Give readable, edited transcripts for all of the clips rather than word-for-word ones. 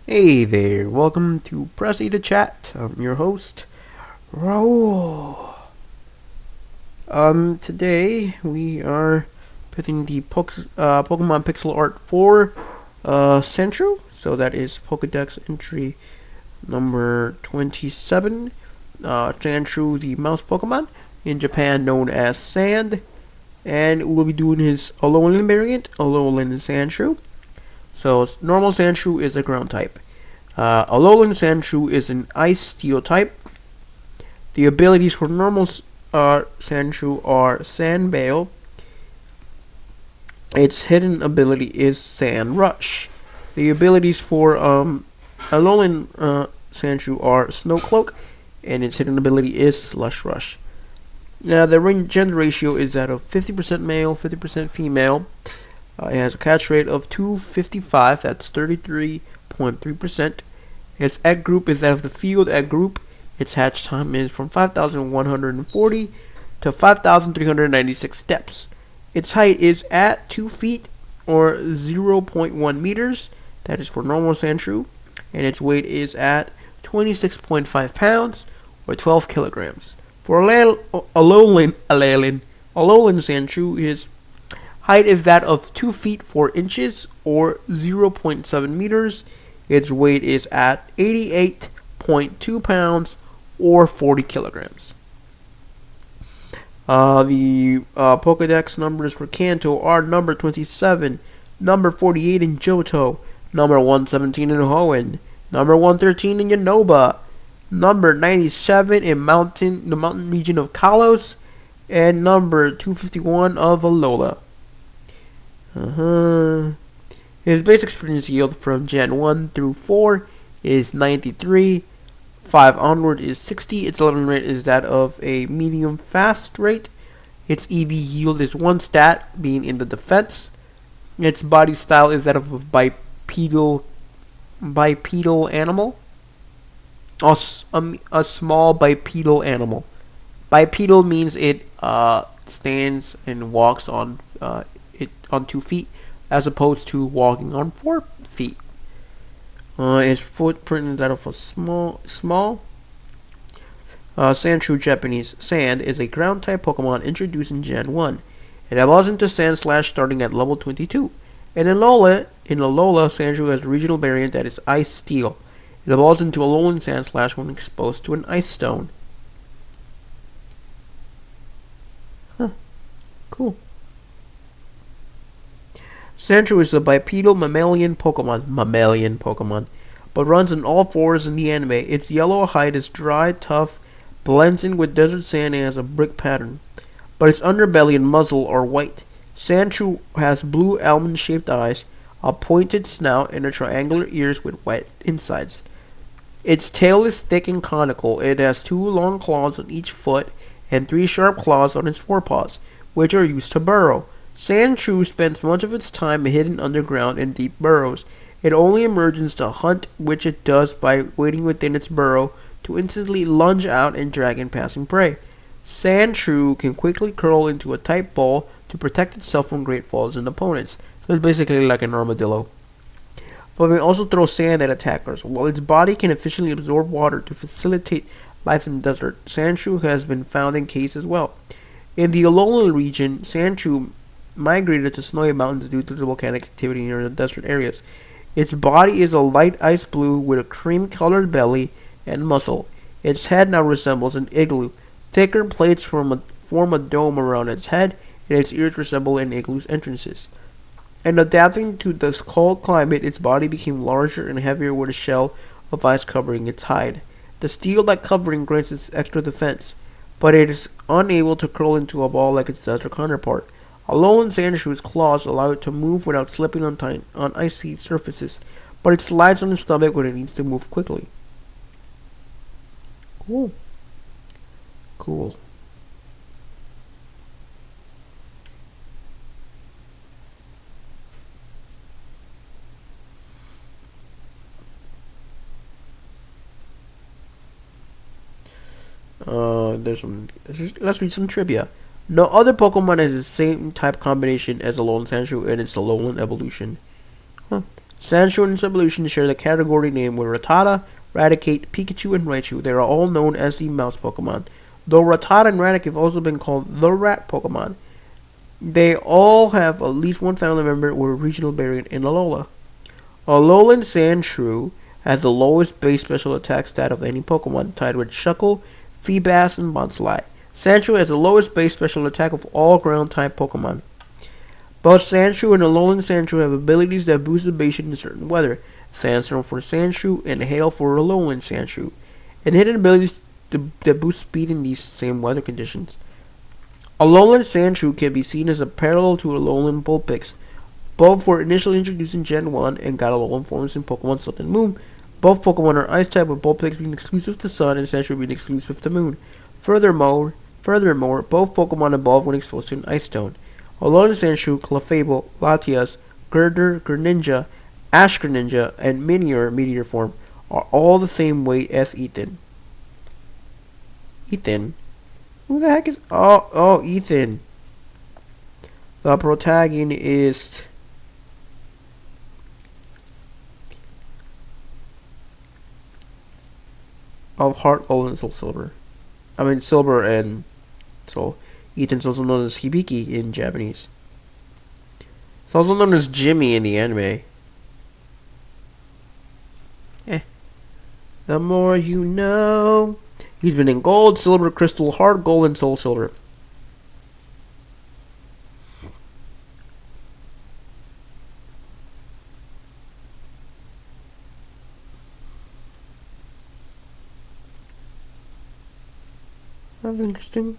Hey there, welcome to Press E to Chat. I'm your host, Raul. Today we are putting the Pokemon Pixel Art for Sandshrew. So that is Pokedex entry number 27. Sandshrew, the mouse Pokemon, in Japan known as Sand. And we'll be doing his Alolan variant, Alolan Sandshrew. So normal Sandshrew is a ground type. Alolan Sandshrew is an Ice Steel type. The abilities for normal Sandshrew are Sand Veil. Its hidden ability is Sand Rush. The abilities for Alolan Sandshrew are Snow Cloak, and its hidden ability is Slush Rush. Now, the gender ratio is that of 50% male, 50% female. It has a catch rate of 255, that's 33.3%. Its egg group is that of the field egg group. Its hatch time is from 5,140 to 5,396 steps. Its height is at 2 feet or 0.1 meters. That is for normal Sandshrew. And its weight is at 26.5 pounds or 12 kilograms. For Alolan Sandshrew, his height is that of 2 feet 4 inches or 0.7 meters. Its weight is at 88.2 pounds or 40 kilograms. The Pokedex numbers for Kanto are number 27, number 48 in Johto, number 117 in Hoenn, number 113 in Unova, number 97 in the mountain region of Kalos, and number 251 of Alola. His base experience yield from Gen 1 through 4 is 93. 5 onward is 60. Its leveling rate is that of a medium fast rate. Its EV yield is 1 stat, being in the defense. Its body style is that of a bipedal animal. A small bipedal animal. Bipedal means it stands and walks on 2 feet, as opposed to walking on 4 feet. Its footprint is that of a small. Sandshrew Japanese Sand is a ground type Pokemon introduced in Gen 1. It evolves into Sandslash starting at level 22. In Alola, Sandshrew has a regional variant that is Ice Steel. It evolves into Alolan Sandslash when exposed to an Ice Stone. Huh. Cool. Sandshrew is a bipedal mammalian Pokemon, but runs on all fours in the anime. Its yellow hide is dry, tough, blends in with desert sand, and has a brick pattern. But its underbelly and muzzle are white. Sandshrew has blue almond-shaped eyes, a pointed snout, and triangular ears with white insides. Its tail is thick and conical. It has 2 long claws on each foot and 3 sharp claws on its forepaws, which are used to burrow. Sandshrew spends much of its time hidden underground in deep burrows. It only emerges to hunt, which it does by waiting within its burrow to instantly lunge out and drag in passing prey. Sandshrew can quickly curl into a tight ball to protect itself from great falls and opponents. So it's basically like an armadillo. But it may also throw sand at attackers. While its body can efficiently absorb water to facilitate life in the desert, Sandshrew has been found in caves as well. In the Alola region, Sandshrew migrated to snowy mountains due to the volcanic activity near the desert areas. Its body is a light ice blue with a cream-colored belly and muzzle. Its head now resembles an igloo. Thicker plates form a dome around its head, and its ears resemble an igloo's entrances. And adapting to this cold climate, its body became larger and heavier with a shell of ice covering its hide. The steel-like covering grants its extra defense, but it is unable to curl into a ball like its desert counterpart. Alolan Sandshrews' claws allow it to move without slipping on icy surfaces, but it slides on its stomach when it needs to move quickly. Cool. Cool. Let's read some trivia. No other Pokemon has the same type combination as Alolan Sandshrew in its Alolan evolution. Huh. Sandshrew and its evolution share the category name with Rattata, Raticate, Pikachu, and Raichu. They are all known as the mouse Pokemon, though Rattata and Raticate have also been called the rat Pokemon. They all have at least one family member or regional variant in Alola. Alolan Sandshrew has the lowest base special attack stat of any Pokemon, tied with Shuckle, Feebas, and Bonsly. Sandshrew has the lowest base special attack of all ground-type Pokemon. Both Sandshrew and Alolan Sandshrew have abilities that boost evasion in certain weather. Sandstorm for Sandshrew and Hail for Alolan Sandshrew, and hidden abilities that boost speed in these same weather conditions. Alolan Sandshrew can be seen as a parallel to Alolan Vulpix. Both were initially introduced in Gen 1 and got Alolan forms in Pokemon Sun and Moon. Both Pokemon are Ice-type, with Vulpix being exclusive to Sun and Sandshrew being exclusive to Moon. Furthermore, both Pokemon evolved when exposed to an Ice Stone. Alolan Sandshrew, Clefable, Latias, Girder, Greninja, Ash Greninja, and Meteor form are all the same weight as Ethan. Ethan? Who the heck is... Oh, Ethan. The protagonist of Heart Gold and Soul Silver. Silver and Soul. Ethan's also known as Hibiki in Japanese. It's also known as Jimmy in the anime. The more you know. He's been in Gold, Silver, Crystal, Heart Gold, and Soul Silver. That's interesting.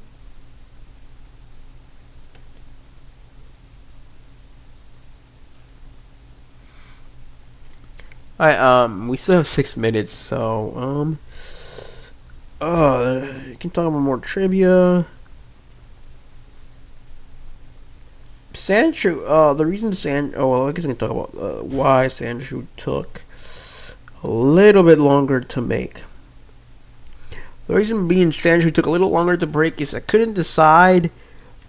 Alright, we still have 6 minutes, so, you can talk about more trivia. Sandshrew, the reason I guess I can talk about, why Sandshrew took a little bit longer to make. The reason being Sandshrew took a little longer to break is I couldn't decide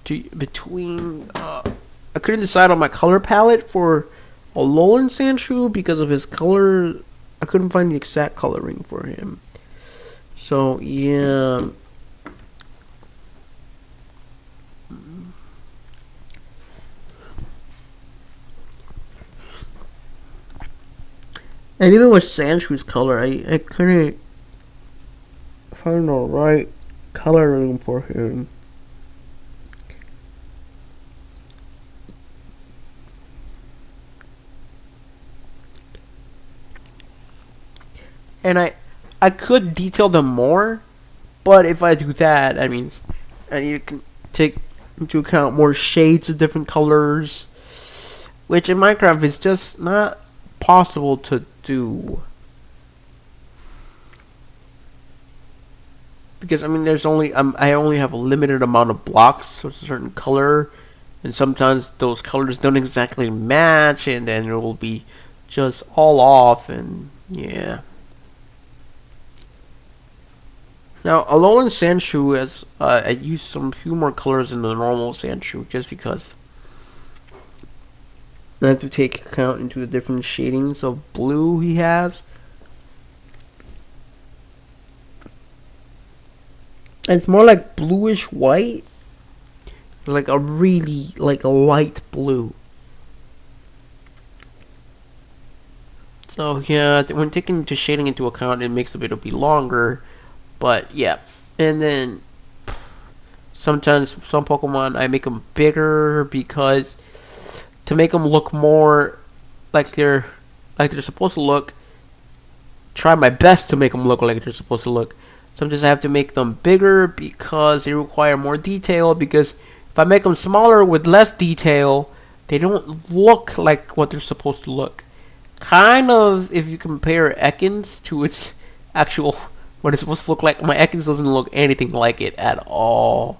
on my color palette for Alolan Sandshrew because of his color. I couldn't find the exact coloring for him. So, yeah. And even with Sandshrew's color, I couldn't find the right coloring for him. And I could detail them more, but if I do that, I need to take into account more shades of different colors, which in Minecraft is just not possible to do. Because there's only I only have a limited amount of blocks of a certain color, and sometimes those colors don't exactly match, and then it will be just all off, and yeah. Now, Alolan Sandshrew has I used some few more colors in the normal Sandshrew just because I have to take account into the different shadings of blue he has. And it's more like bluish white, like a really a light blue. So yeah, when taking the shading into account, it makes it be longer. But yeah, and then sometimes some Pokemon I make them bigger because to make them look more like they're supposed to look. Try my best to make them look like they're supposed to look. Sometimes I have to make them bigger because they require more detail. Because if I make them smaller with less detail, they don't look like what they're supposed to look. Kind of if you compare Ekans to its actual what it's supposed to look like. My Ekans doesn't look anything like it at all.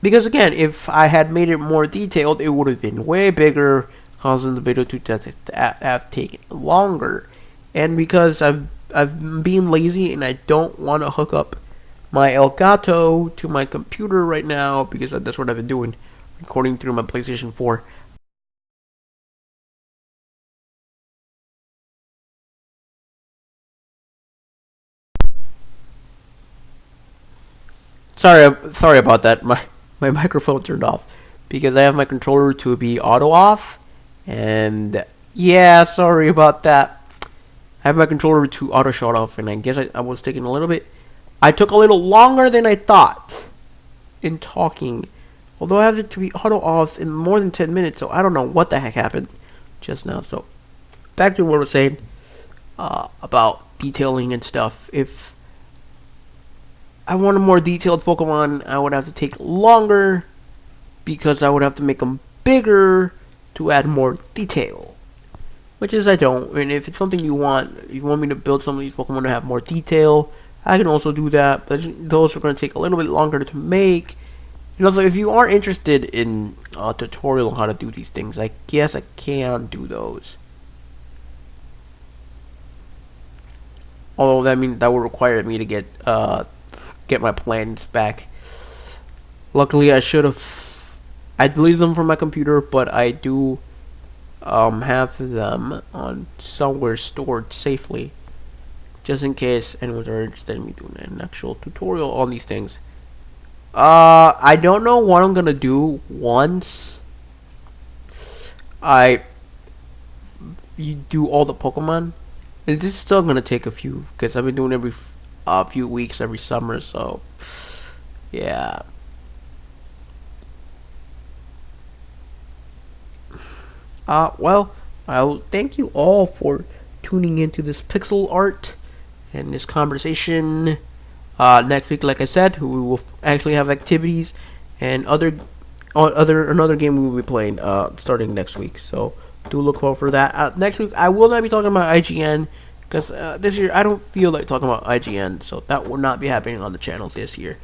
Because again, if I had made it more detailed, it would have been way bigger, causing the video to have taken longer. And because I've been lazy and I don't want to hook up my Elgato to my computer right now, because that's what I've been doing, recording through my PlayStation 4. sorry about that. My microphone turned off because I have my controller to be auto off, and yeah, sorry about that. I have my controller to auto shut off, and I guess I was taking a little bit. I took a little longer than I thought in talking, although I have it to be auto off in more than 10 minutes. So I don't know what the heck happened just now. So back to what I was saying about detailing and stuff. If I want a more detailed Pokemon, I would have to take longer because I would have to make them bigger to add more detail. Which is I don't. And if it's something you want me to build some of these Pokemon to have more detail, I can also do that. But those are going to take a little bit longer to make. You know, so if you are interested in a tutorial on how to do these things, I guess I can do those. Although that would require me to get my plans back. Luckily, I deleted them from my computer, but I do have them on somewhere stored safely, just in case anyone's interested in me doing an actual tutorial on these things. I don't know what I'm gonna do once you do all the Pokemon. And this is still gonna take a few because I've been doing every few weeks every summer. So yeah. Well, I'll thank you all for tuning into this pixel art and this conversation. Next week, like I said, we will actually have activities and another game we will be playing starting next week. So do look forward for that. Next week, I will not be talking about IGN because this year I don't feel like talking about IGN, so that will not be happening on the channel this year.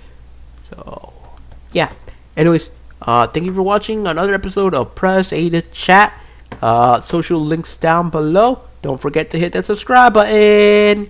So yeah. Anyways, thank you for watching another episode of Press A to Chat. Social links down below. Don't forget to hit that subscribe button.